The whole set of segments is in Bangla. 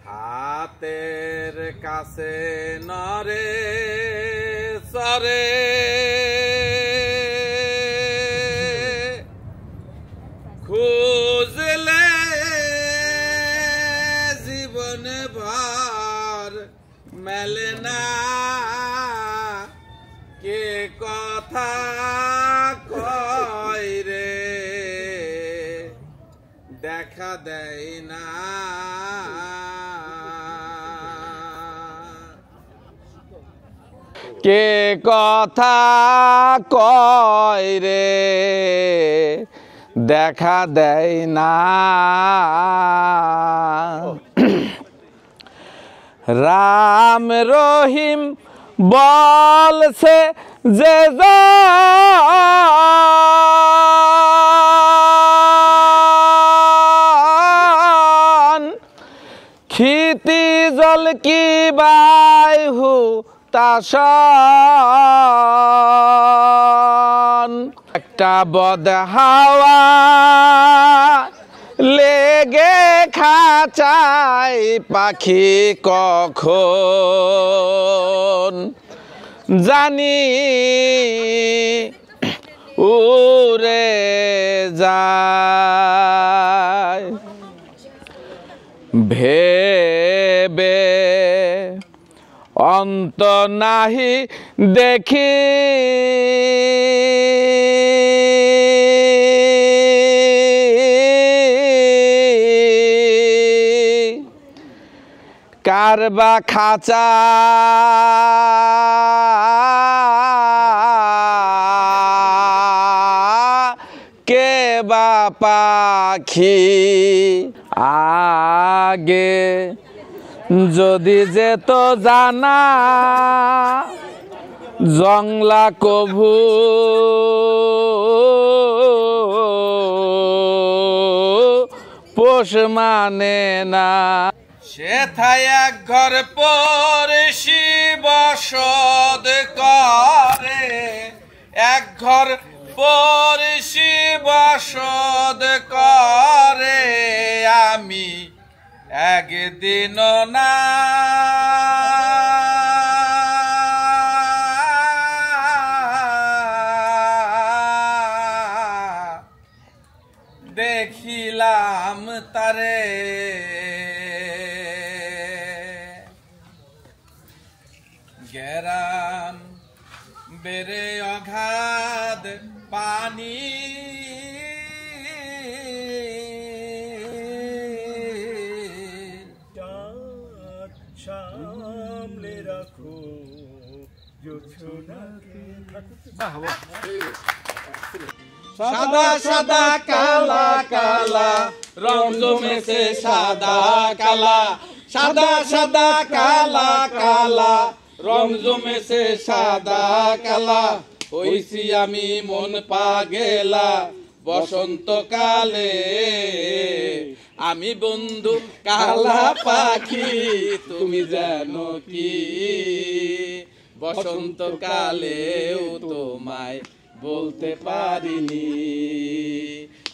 হাতের কাছে নরে সরে খুঁজলে জীবন ভর মেলে না কে কথা কয় রে দেখা দেয় না কে কথা কয় রে দেখা দেয় না রাম রহিম বলছে যে ক্ষিতি জল কি বায়ু তাসন একটা বদ হাওয়া লেগে খাঁচায় পাখি কখন জানি উড়ে যায় ভেবে অন্ত নাহি দেখি কারবা খাঁচা কে বা পাখি আগে যদি যেত জানা জংলা কভু পোষ মানে না সেথায় এক ঘর পড়শি বসত করে এক ঘর পড়শি বসত করে আমি একদিন না দেখিলাম তারে গেরাম বেড়ে অগাধ পানি সামলে রাখো সাদা সাদা কালা কালা রং জমেছে সাদা কালা সাদা সাদা কালা কালা রং জমেছে সাদা কালা হইছি আমি মন পাগেলা বসন্তকালে আমি বন্ধু কালা পাখি তুমি জানো কি বসন্তকালেও তোমায় বলতে পারিনি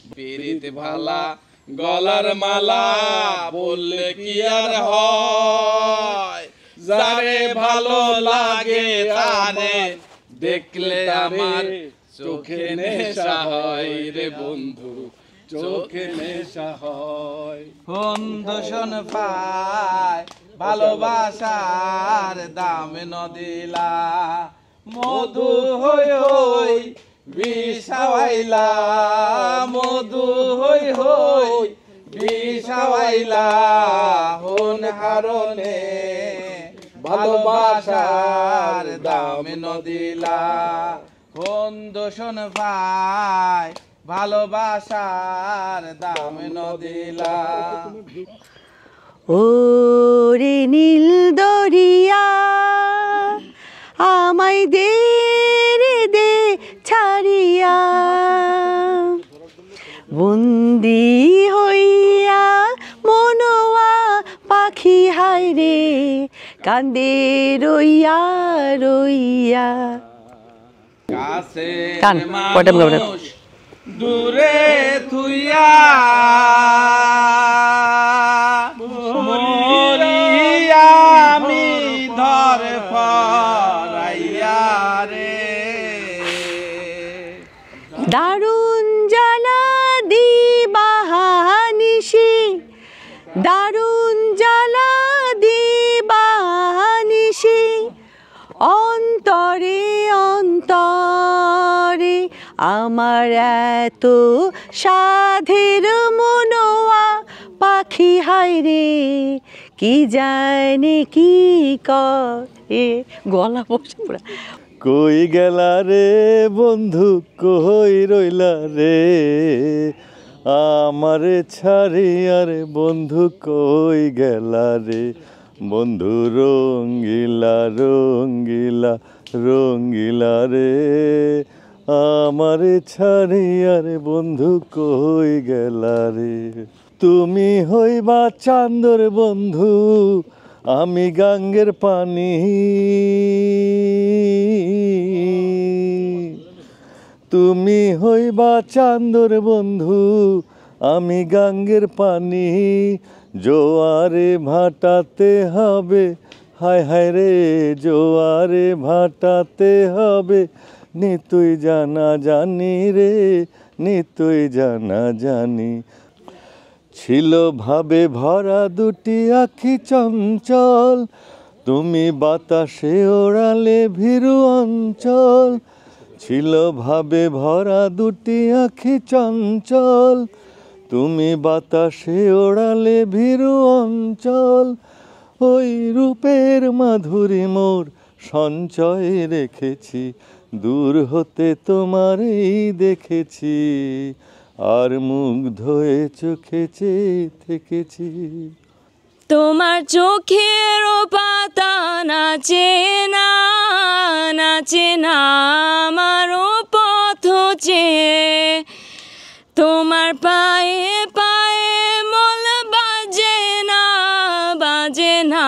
পিরিত ভালা গলার মালা বললে কি আর হয় যারে ভালো লাগে তারে দেখলে আমার চোখে নেশা হয় রে বন্ধু চোখে নেশা হয় বন্ধুশন পায় ভালোবাসার দাম নদিলা মধু হই হই বিষাওয়াইলা মধু হই হই বিষাওয়াইলা হন হারনে ভালোবাসার দাম নদিলা বন্ধুশন পায় ভালোবাসার দাম নদিলা ওরে নীল দরিয়া আমায় দে রে দে ছাড়িয়া বন্দি হইয়া মনোয়া পাখি হায় রে কান্দে রইয়া রইয়া কাছে কয়টা মানুষ দূরে থুইয়া আমার এত সাধের মনোয়া পাখি হায় রে কি জানে কি করে গলা বসে পুরা কই গেলা রে বন্ধু কই রইলা রে আমারে ছাড়িয়ার বন্ধু কই গেলা রে বন্ধু রঙ্গিলা রঙ্গিলা রঙ্গিলা রে আমারে ছাড়িয়ার বন্ধু কই গেলা রে তুমি হইবা চান্দর বন্ধু আমি গাঙ্গের পানি তুমি হইবা চান্দর বন্ধু আমি গাঙ্গের পানি জোয়ারে ভাটাতে হবে হায় হায় রে জোয়ারে ভাটাতে হবে নিতুই জানা জানি রে নিতুই জানা জানি ছিল ভাবে ভরা দুটি আখি চঞ্চল তুমি বাতাসে ওড়ালে ভীরু অঞ্চল ছিল ভাবে ভরা দুটি আখি চঞ্চল তুমি বাতাসে ওড়ালে ভীরু অঞ্চল ওই রূপের মাধুরী মোর সঞ্চয় রেখেছি দূর হতে তোমারই দেখেছি আর মুগ্ধ হয়ে চোখে চেয়ে থেকেছি তোমার চোখের পাতা নাচে না নাচে না আমারও পথ চেয়ে তোমার পায়ে পায়ে মল বাজে না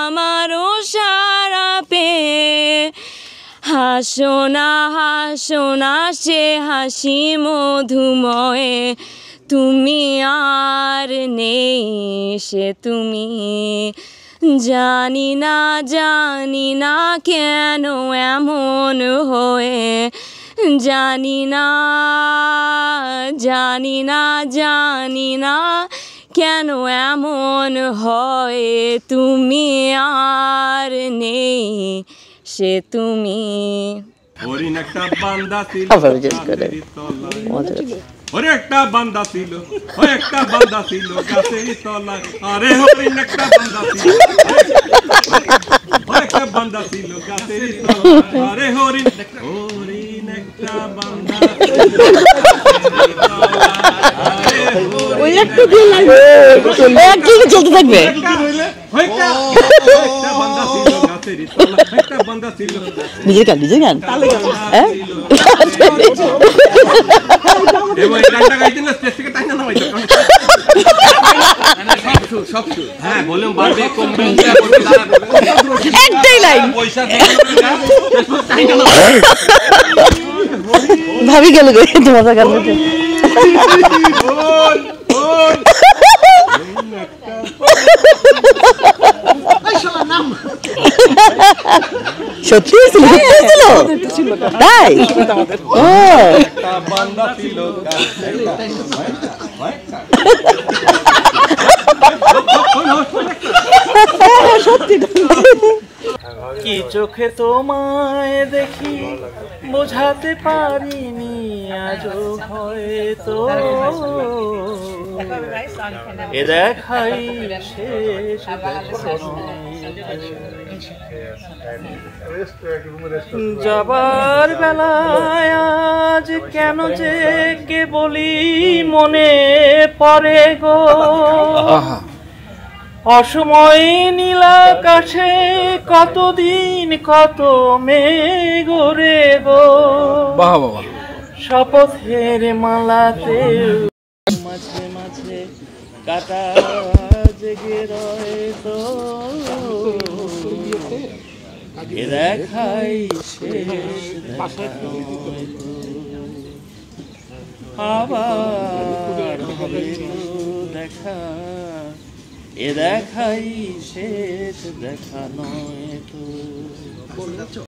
আমারও সারা পেয়ে হাসো না সে হাসি মধুময়ে তুমি আর নেই সে তুমি জানি না কেন এমন হয়ে জানি না কেন এমন হয় তুমি আর নেই সে তুমি হরিণ একটা বান্দা ছিল ওরে একটা বান্দা ছিল ওই একটা বান্দা ছিল গাছের তলায় আরে হরিণ একটা বান্দা ছিল ওই একটা বান্দা ছিল গাছের তলায় আরে হরিণ একটা বান্দা ওই একটু দিন লাগবে কি চলতে থাকবে নিজের গান হ্যাঁ একটাই লাইন ভাবি গেল গে তোমার গান সত্যি ছিল তাই ও সত্যি কি চোখে তোমায় দেখি বোঝাতে পারিনি আজও হয়তো এ দেখাই শেষ যাবার বেলায় আজ কেন যে কে বলি মনে পড়ে গো অসময় নীলাকাশে কতদিন কত মেঘ রে গো শপথের মালাতে মাঝে মাঝে কাটা জেগে রয়ে তো দেখাই শেষ আবার হবে দেখা এ দেখাই শেষ দেখা নয় তো।